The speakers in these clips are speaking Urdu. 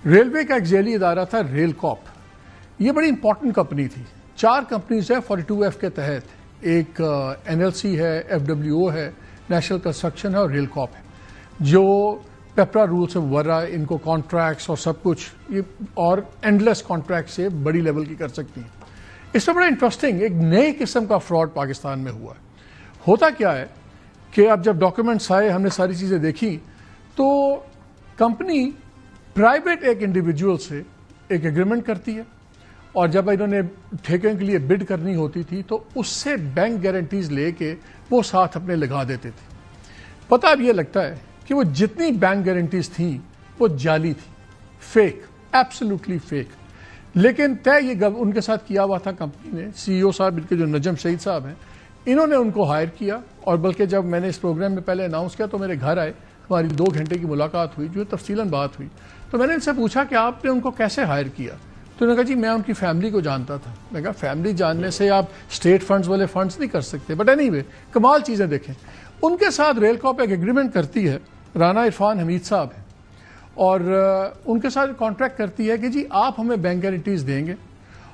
ریلوے کا ایک ذیلی ادارہ تھا ریل کاپ. یہ بڑی امپورٹنٹ کمپنی تھی. 4 کمپنیز ہیں 42F کے تحت. ایک NLC ہے, FWO ہے, نیشنل کنسٹرکشن ہے اور ریل کاپ ہے, جو پیپرا رول سے مبرہ ان کو کانٹریکٹس اور سب کچھ اور اینڈلیس کانٹریکٹ سے بڑی لیول کی کر سکتی ہیں. اس میں بڑا انٹرسٹنگ ایک نئے قسم کا فراڈ پاکستان میں ہوا ہے. ہوتا کیا ہے کہ اب جب ڈاکیومنٹس آئے, ہم نے ساری چیزیں دیکھی, تو کمپنی پرائیویٹ ایک انڈیویجول سے ایک ایگریمنٹ کرتی ہے, اور جب انہوں نے ٹھیکے کے لیے بڈ کرنی ہوتی تھی تو اس سے بینک گارنٹیز لے کے وہ ساتھ اپنے لگا دیتے تھے. پتہ اب یہ لگتا ہے کہ وہ جتنی بینک گارنٹیز تھیں وہ جعلی تھی, فیک, ایبسولوٹلی فیک. لیکن طے یہ ان کے ساتھ کیا ہوا تھا کمپنی نے. CEO صاحب ان کے جو نجم شہید صاحب ہیں, انہوں نے ان کو ہائر کیا, اور بلکہ جب میں نے اس پروگرام میں پہلے اناؤنس کیا تو میرے گھر آئے, ہماری 2 گھنٹے کی ملاقات ہوئی, جو تفصیلاً بات ہوئی. تو میں نے ان سے پوچھا کہ آپ نے ان کو کیسے ہائر کیا؟ تو انہوں نے کہا جی میں ان کی فیملی کو جانتا تھا. میں کہا فیملی جاننے سے آپ اسٹیٹ فنڈز والے فنڈز نہیں کر سکتے. بٹ اینی وے کمال چیزیں دیکھیں. ان کے ساتھ ریل کاپ ایک ایگریمنٹ کرتی ہے, رانا عرفان حمید صاحب ہیں, اور ان کے ساتھ کانٹریکٹ کرتی ہے کہ جی آپ ہمیں بینک گارنٹیز دیں گے,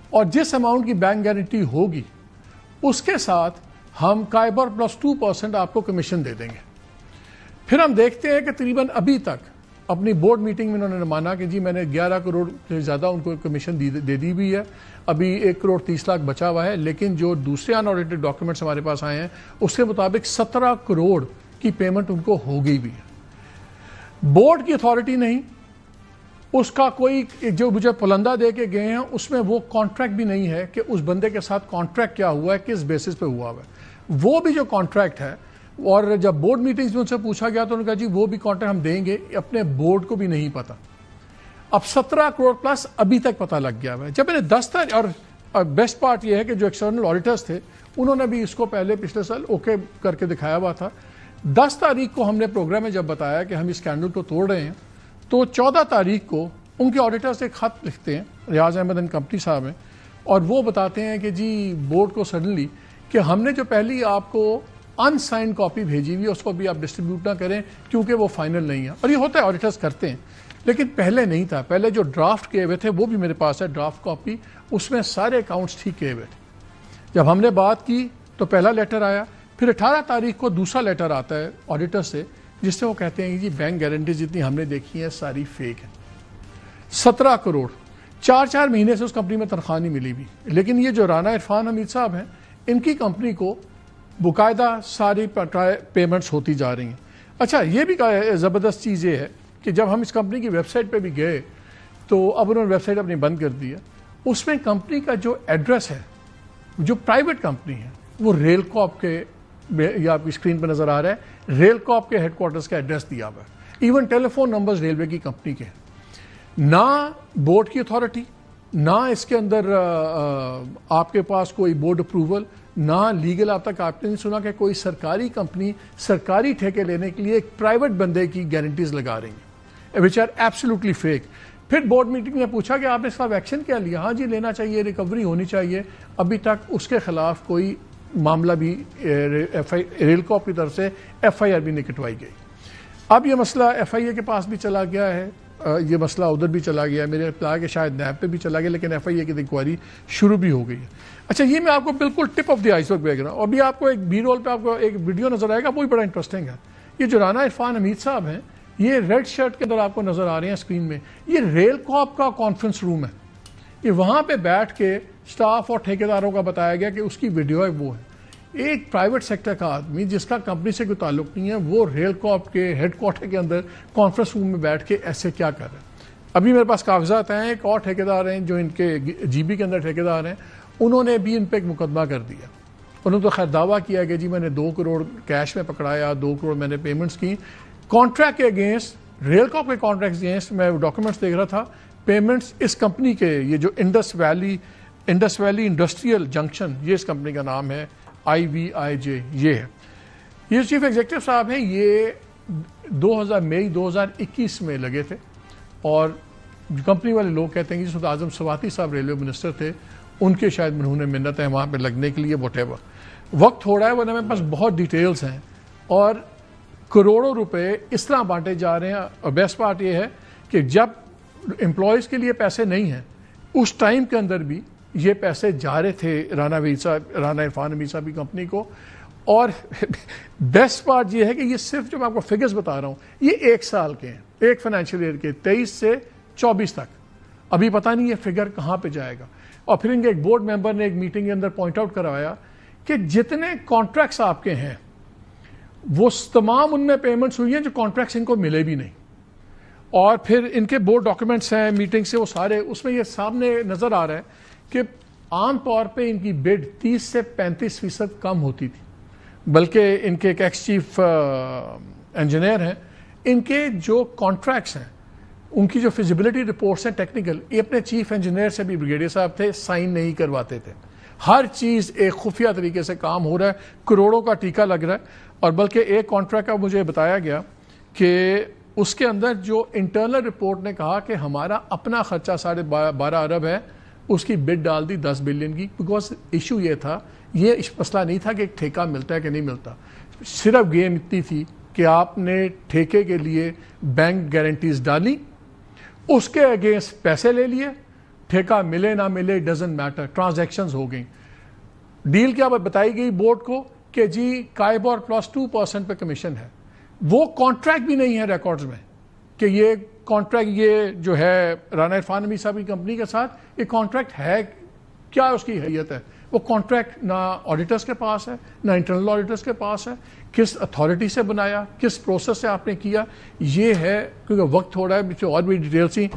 اور جس اماؤنٹ کی بینک گارنٹی ہوگی اس کے ساتھ ہم قائبر +2% آپ کو کمیشن دے دیں گے. پھر ہم دیکھتے ہیں کہ تقریباً ابھی تک اپنی بورڈ میٹنگ میں انہوں نے مانا کہ جی میں نے 11 کروڑ سے زیادہ ان کو کمیشن دے دی بھی ہے, ابھی 1 کروڑ 30 لاکھ بچا ہوا ہے. لیکن جو دوسرے ان آڈیٹڈ ڈاکیومنٹس ہمارے پاس آئے ہیں اس کے مطابق 17 کروڑ کی پیمنٹ ان کو ہو گئی بھی ہے. بورڈ کی اتھارٹی نہیں, اس کا کوئی جو مجھے پلندہ دے کے گئے ہیں اس میں وہ کانٹریکٹ بھی نہیں ہے کہ اس بندے کے ساتھ کانٹریکٹ کیا ہوا ہے, کس بیسس پہ ہوا ہے. وہ بھی جو کانٹریکٹ ہے, اور جب بورڈ میٹنگز میں ان سے پوچھا گیا تو انہوں نے کہا جی وہ بھی کانٹریکٹ ہم دیں گے, اپنے بورڈ کو بھی نہیں پتا. اب 17 کروڑ پلس ابھی تک پتہ لگ گیا ہے. جب میں نے 10 تاریخ, اور بیسٹ پارٹ یہ ہے کہ جو ایکسٹرنل آڈیٹرز تھے انہوں نے بھی اس کو پہلے پچھلے سال اوکے کر کے دکھایا ہوا تھا. 10 تاریخ کو ہم نے پروگرام میں جب بتایا کہ ہم اس اسکینڈل کو توڑ رہے ہیں, تو 14 تاریخ کو ان کے آڈیٹرز ایک خط لکھتے ہیں, ریاض احمد اینڈ کمپنی صاحب ہیں, اور وہ بتاتے ہیں کہ جی بورڈ کو سڈنلی کہ ہم نے جو پہلی آپ کو ان سائن کاپی بھیجی ہوئی اس کو بھی آپ ڈسٹریبیوٹ نہ کریں کیونکہ وہ فائنل نہیں ہے. اور یہ ہوتا ہے, آڈیٹرز کرتے ہیں, لیکن پہلے نہیں تھا. پہلے جو ڈرافٹ کیے ہوئے تھے وہ بھی میرے پاس ہے, ڈرافٹ کاپی, اس میں سارے اکاؤنٹس ٹھیک کیے ہوئے تھے. جب ہم نے بات کی تو پہلا لیٹر آیا, پھر 18 تاریخ کو دوسرا لیٹر آتا ہے آڈیٹر سے, جس سے وہ کہتے ہیں کہ جی بینک گارنٹی جتنی ہم نے دیکھی ہیں ساری فیک ہے. 17 کروڑ 4 مہینے سے اس کمپنی میں تنخواہ نہیں ملی بھی. لیکن یہ جو رانا عرفان حمید صاحب ہیں, ان کی کمپنی کو باقاعدہ ساری پیمنٹس ہوتی جا رہی ہیں. اچھا یہ بھی زبردست چیز یہ ہے کہ جب ہم اس کمپنی کی ویب سائٹ پہ بھی گئے تو اب انہوں نے ویب سائٹ اپنی بند کر دی ہے. اس میں کمپنی کا جو ایڈریس ہے, جو پرائیویٹ کمپنی ہے, وہ ریل کاپ کے, یہ آپ کی اسکرین پہ نظر آ رہا ہے, ریل کاپ کے ہیڈ کوارٹرز کا ایڈریس دیا ہوا ہے. ایون ٹیلی فون نمبرز ریلوے کی کمپنی کے ہیں. نہ بورڈ کی اتھارٹی, نہ اس کے اندر آپ کے پاس کوئی بورڈ اپروول, نہ لیگل. آپ تک آپ نے نہیں سنا کہ کوئی سرکاری کمپنی سرکاری ٹھیکے لینے کے لیے ایک پرائیویٹ بندے کی گارنٹیز لگا رہی ہیں, وچ آر ایبسولوٹلی فیک. پھر بورڈ میٹنگ میں پوچھا کہ آپ نے اس کا ایکشن کیا لیا؟ ہاں جی لینا چاہیے, ریکوری ہونی چاہیے. ابھی تک اس کے خلاف کوئی معاملہ بھی ریل کاپ کی طرف سے FIR بھی نہیں کٹوائی گئی. اب یہ مسئلہ FIA کے پاس بھی چلا گیا ہے, یہ مسئلہ ادھر بھی چلا گیا, میرے اطلاع کہ شاید نیب پہ بھی چلا گیا, لیکن FIA کی انکوائری شروع بھی ہو گئی ہے. اچھا یہ میں آپ کو بالکل ٹپ آف دی آئس برگ بیک رہا ہوں. ابھی آپ کو ایک بی رول پہ آپ کو ایک ویڈیو نظر آئے گا, وہ بھی بڑا انٹرسٹنگ ہے. یہ جو رانا عرفان حمید صاحب ہیں, یہ ریڈ شرٹ کے اندر آپ کو نظر آ رہے ہیں اسکرین میں, یہ ریل کاپ کا کانفرنس روم ہے. یہ وہاں پہ بیٹھ کے سٹاف اور ٹھیکیداروں کا بتایا گیا کہ اس کی ویڈیو ہے وہ ہے. ایک پرائیویٹ سیکٹر کا آدمی جس کا کمپنی سے کوئی تعلق نہیں ہے, وہ ریل کاپ کے ہیڈ کوارٹر کے اندر کانفرنس روم میں بیٹھ کے ایسے کیا کر رہے ہیں. ابھی میرے پاس کاغذات ہیں, ایک اور ٹھیکیدار ہیں جو ان کے GB کے اندر ٹھیکیدار ہیں, انہوں نے بھی ان پہ ایک مقدمہ کر دیا. انہوں نے تو خیر دعویٰ کیا کہ جی میں نے 2 کروڑ کیش میں پکڑایا, 2 کروڑ میں نے پیمنٹس کی. کانٹریکٹ کے اگینسٹ, ریل کاپ کے کانٹریکٹ اگینسٹ میں ڈاکیومنٹس دیکھ رہا تھا, پیمنٹس اس کمپنی کے, یہ جو انڈس ویلی انڈسٹریل جنکشن, یہ اس کمپنی کا نام ہے, IVIJ یہ ہے. یہ چیف ایگزیکٹو صاحب ہیں, یہ مئی 2021 میں لگے تھے. اور کمپنی والے لوگ کہتے ہیں کہ جس اعظم سواتی صاحب ریلوے منسٹر تھے, ان کے شاید منہون منت ہے وہاں پہ لگنے کے لیے. واٹ ایور وقت تھوڑا ہے, ورنہ میرے پاس بہت ڈیٹیلز ہیں, اور کروڑوں روپے اس طرح بانٹے جا رہے ہیں. اور بیسٹ پارٹ یہ ہے کہ جب امپلائیز کے لیے پیسے نہیں ہیں، اس ٹائم کے اندر بھی یہ پیسے جا رہے تھے رانا عرفان امیر صاحب کی کمپنی کو. اور بیسٹ پارٹ یہ ہے کہ یہ صرف جو میں آپ کو فگرز بتا رہا ہوں یہ 1 سال کے ہیں، ایک فائنینشیل ایئر کے 23 سے 24 تک. ابھی پتہ نہیں یہ فگر کہاں پہ جائے گا. اور پھر ان کے ایک بورڈ ممبر نے ایک میٹنگ کے اندر پوائنٹ آؤٹ کروایا کہ جتنے کانٹریکٹس آپ کے ہیں وہ تمام ان میں پیمنٹس ہوئی ہیں جو کانٹریکٹس ان کو ملے بھی نہیں. اور پھر ان کے بورڈ ڈاکیومنٹس ہیں میٹنگ سے، وہ سارے اس میں یہ سامنے نظر آ رہا ہے کہ عام طور پہ ان کی بڈ 30 سے 35% کم ہوتی تھی. بلکہ ان کے ایک ایکس چیف انجینئر ہیں، ان کے جو کانٹریکٹس ہیں ان کی جو فیزیبلٹی رپورٹس ہیں ٹیکنیکل، یہ اپنے چیف انجینئر سے بھی بریگیڈیئر صاحب تھے، سائن نہیں کرواتے تھے. ہر چیز ایک خفیہ طریقے سے کام ہو رہا ہے، کروڑوں کا ٹیکہ لگ رہا ہے. اور بلکہ ایک کانٹریکٹ کا مجھے بتایا گیا کہ اس کے اندر جو انٹرنل رپورٹ نے کہا کہ ہمارا اپنا خرچہ 12.5 ارب ہے، اس کی بڈ ڈال دی 10 بلین کی. بیکاز ایشو یہ تھا، یہ مسئلہ نہیں تھا کہ ایک ٹھیکہ ملتا ہے کہ نہیں ملتا، صرف گیم اتنی تھی کہ آپ نے ٹھیکے کے لیے بینک گارنٹیز ڈالی، اس کے اگینسٹ پیسے لے لیے، ٹھیکہ ملے نہ ملے ڈزنٹ میٹر، ٹرانزیکشنز ہو گئیں. ڈیل کیا بتائی گئی بورڈ کو کہ جی کائبور پلس 2% پہ کمیشن ہے. وہ کانٹریکٹ بھی نہیں ہے ریکارڈز میں کہ یہ کانٹریکٹ یہ جو ہے رانا عرفان امیر صاحب کی کمپنی کے ساتھ یہ کانٹریکٹ ہے، کیا اس کی حیثیت ہے. وہ کانٹریکٹ نہ آڈیٹرز کے پاس ہے نہ انٹرنل آڈیٹرز کے پاس ہے. کس اتھارٹی سے بنایا، کس پروسیس سے آپ نے کیا، یہ ہے. کیونکہ وقت تھوڑا ہے، اور بھی ڈیٹیل سی